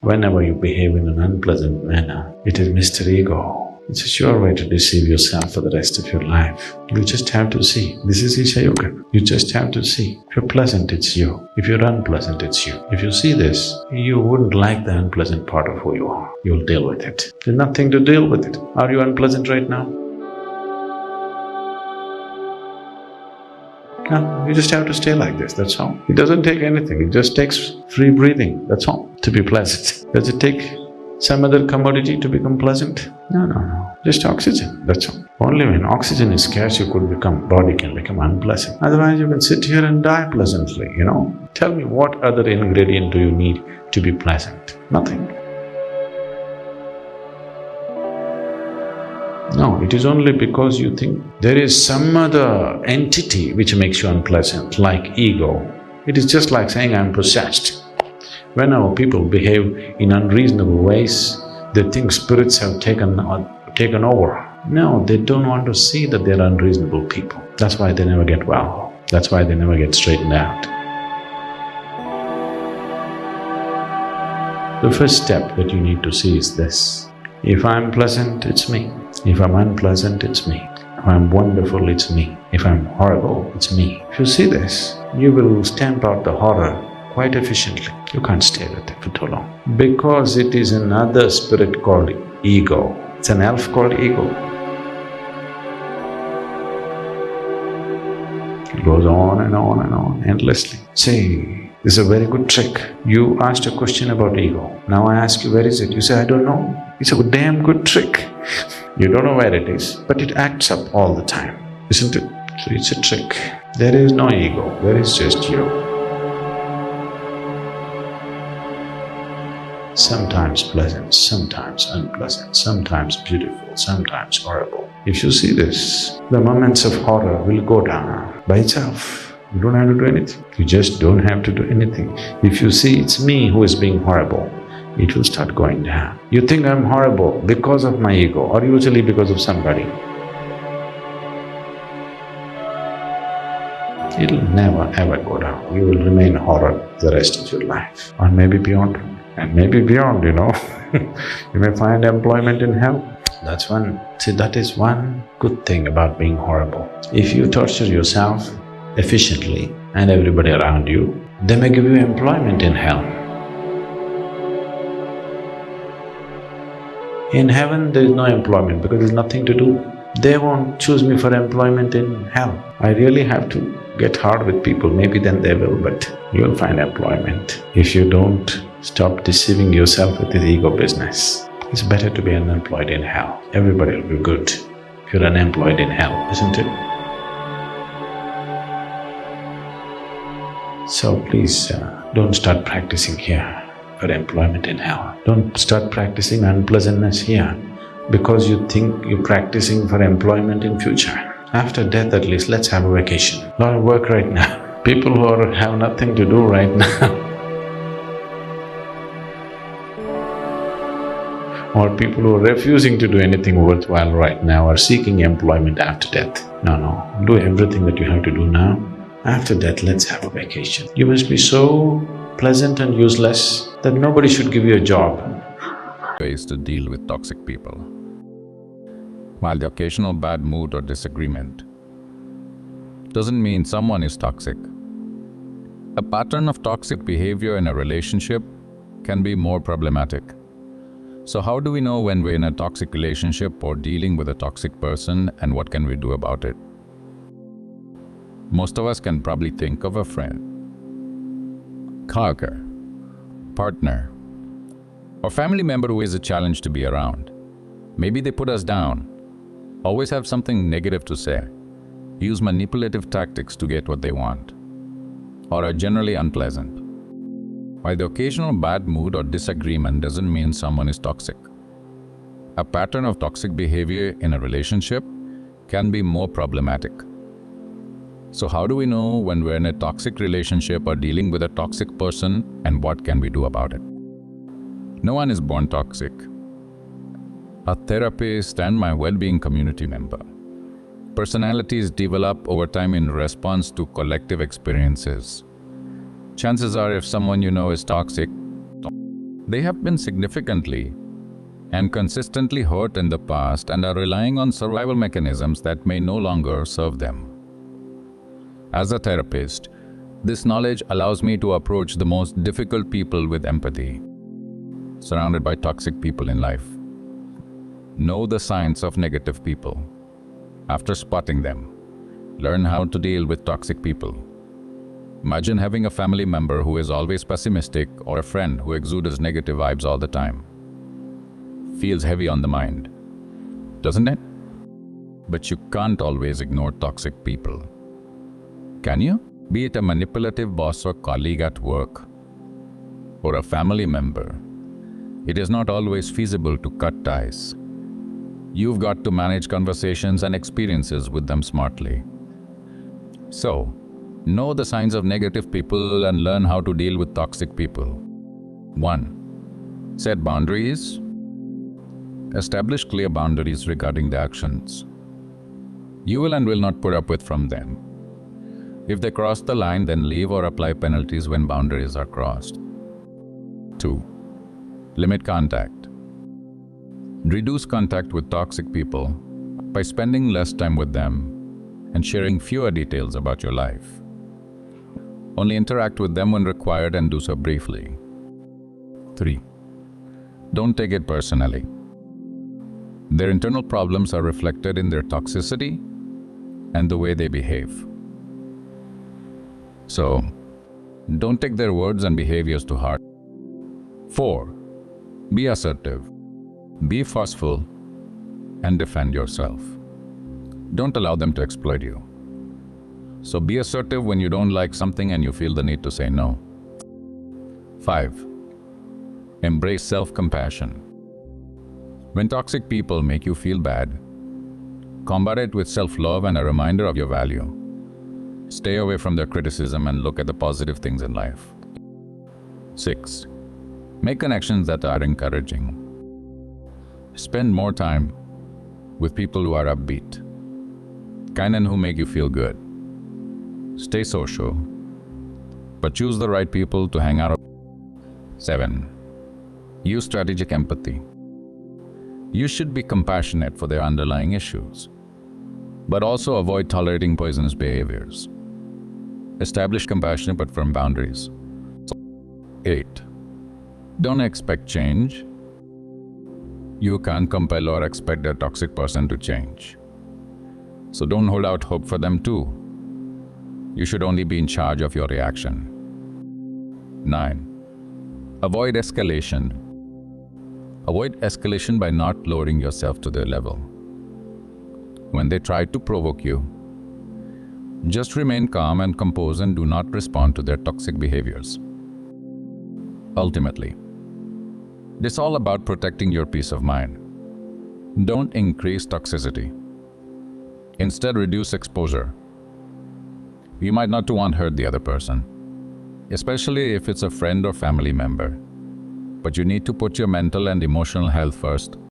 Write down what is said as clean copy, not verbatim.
Whenever you behave in an unpleasant manner, it is Mr. Ego. It's a sure way to deceive yourself for the rest of your life. You just have to see. This is Isha Yoga. You just have to see. If you're pleasant, it's you. If you're unpleasant, it's you. If you see this, you wouldn't like the unpleasant part of who you are. You'll deal with it. There's nothing to deal with it. Are you unpleasant right now? No, you just have to stay like this, that's all. It doesn't take anything, it just takes free breathing, that's all, to be pleasant. Does it take some other commodity to become pleasant? No. Just oxygen, that's all. Only when oxygen is scarce, body can become unpleasant. Otherwise, you can sit here and die pleasantly, Tell me, what other ingredient do you need to be pleasant? Nothing. No, it is only because you think there is some other entity which makes you unpleasant, like ego. It is just like saying, I'm possessed. Whenever people behave in unreasonable ways, they think spirits have taken over. No, they don't want to see that they're unreasonable people. That's why they never get well. That's why they never get straightened out. The first step that you need to see is this. If I'm pleasant, it's me. If I'm unpleasant, it's me. If I'm wonderful, it's me. If I'm horrible, it's me. If you see this, you will stamp out the horror quite efficiently. You can't stay with it for too long. Because it is another spirit called ego. It's an elf called ego. It goes on and on and on endlessly. See, this is a very good trick. You asked a question about ego. Now I ask you, where is it? You say, I don't know. It's a damn good trick. You don't know where it is, but it acts up all the time, isn't it? So it's a trick. There is no ego, there is just you. Sometimes pleasant, sometimes unpleasant, sometimes beautiful, sometimes horrible. If you see this, the moments of horror will go down by itself. You don't have to do anything. You just don't have to do anything. If you see it's me who is being horrible, it will start going down. You think I'm horrible because of my ego or usually because of somebody. It'll never ever go down. You will remain horror the rest of your life, or maybe beyond. And maybe beyond, You may find employment in hell. That is one good thing about being horrible. If you torture yourself efficiently and everybody around you, they may give you employment in hell. In heaven, there is no employment because there's nothing to do. They won't choose me for employment in hell. I really have to get hard with people, maybe then they will, but you'll find employment. If you don't stop deceiving yourself with this ego business, it's better to be unemployed in hell. Everybody will be good if you're unemployed in hell, isn't it? So please, don't start practicing here for employment in hell. Don't start practicing unpleasantness here because you think you're practicing for employment in future. After death at least, let's have a vacation. A lot of work right now. People who have nothing to do right now or people who are refusing to do anything worthwhile right now are seeking employment after death. No, do everything that you have to do now. After death, let's have a vacation. You must be so pleasant and useless that nobody should give you a job. Ways to deal with toxic people. While the occasional bad mood or disagreement doesn't mean someone is toxic, a pattern of toxic behavior in a relationship can be more problematic. So how do we know when we're in a toxic relationship or dealing with a toxic person, and what can we do about it? Most of us can probably think of a friend, coworker, partner, or family member who is a challenge to be around. Maybe they put us down, always have something negative to say, use manipulative tactics to get what they want, or are generally unpleasant. While the occasional bad mood or disagreement doesn't mean someone is toxic, a pattern of toxic behavior in a relationship can be more problematic. So how do we know when we're in a toxic relationship or dealing with a toxic person, and what can we do about it? No one is born toxic. A therapist and my well-being community member. Personalities develop over time in response to collective experiences. Chances are if someone you know is toxic, They have been significantly and consistently hurt in the past and are relying on survival mechanisms that may no longer serve them. As a therapist, this knowledge allows me to approach the most difficult people with empathy, surrounded by toxic people in life. Know the signs of negative people. After spotting them, learn how to deal with toxic people. Imagine having a family member who is always pessimistic or a friend who exudes negative vibes all the time. Feels heavy on the mind, doesn't it? But you can't always ignore toxic people. Can you? Be it a manipulative boss or colleague at work, or a family member, it is not always feasible to cut ties. You've got to manage conversations and experiences with them smartly. So, know the signs of negative people and learn how to deal with toxic people. 1. Set boundaries. Establish clear boundaries regarding the actions you will and will not put up with from them. If they cross the line, then leave or apply penalties when boundaries are crossed. 2. Limit contact. Reduce contact with toxic people by spending less time with them and sharing fewer details about your life. Only interact with them when required and do so briefly. 3. Don't take it personally. Their internal problems are reflected in their toxicity and the way they behave. So, don't take their words and behaviors to heart. 4. Be assertive. Be forceful and defend yourself. Don't allow them to exploit you. So be assertive when you don't like something and you feel the need to say no. 5. Embrace self-compassion. When toxic people make you feel bad, combat it with self-love and a reminder of your value. Stay away from their criticism and look at the positive things in life. 6. Make connections that are encouraging. Spend more time with people who are upbeat, kind and who make you feel good. Stay social, but choose the right people to hang out with. 7. Use strategic empathy. You should be compassionate for their underlying issues, but also avoid tolerating poisonous behaviors. Establish compassionate but firm boundaries. 8. Don't expect change. You can't compel or expect a toxic person to change. So don't hold out hope for them too. You should only be in charge of your reaction. 9. Avoid escalation. Avoid escalation by not lowering yourself to their level. When they try to provoke you, just remain calm and composed and do not respond to their toxic behaviors. Ultimately, it's all about protecting your peace of mind. Don't increase toxicity. Instead, reduce exposure. You might not want to hurt the other person, especially if it's a friend or family member, but you need to put your mental and emotional health first.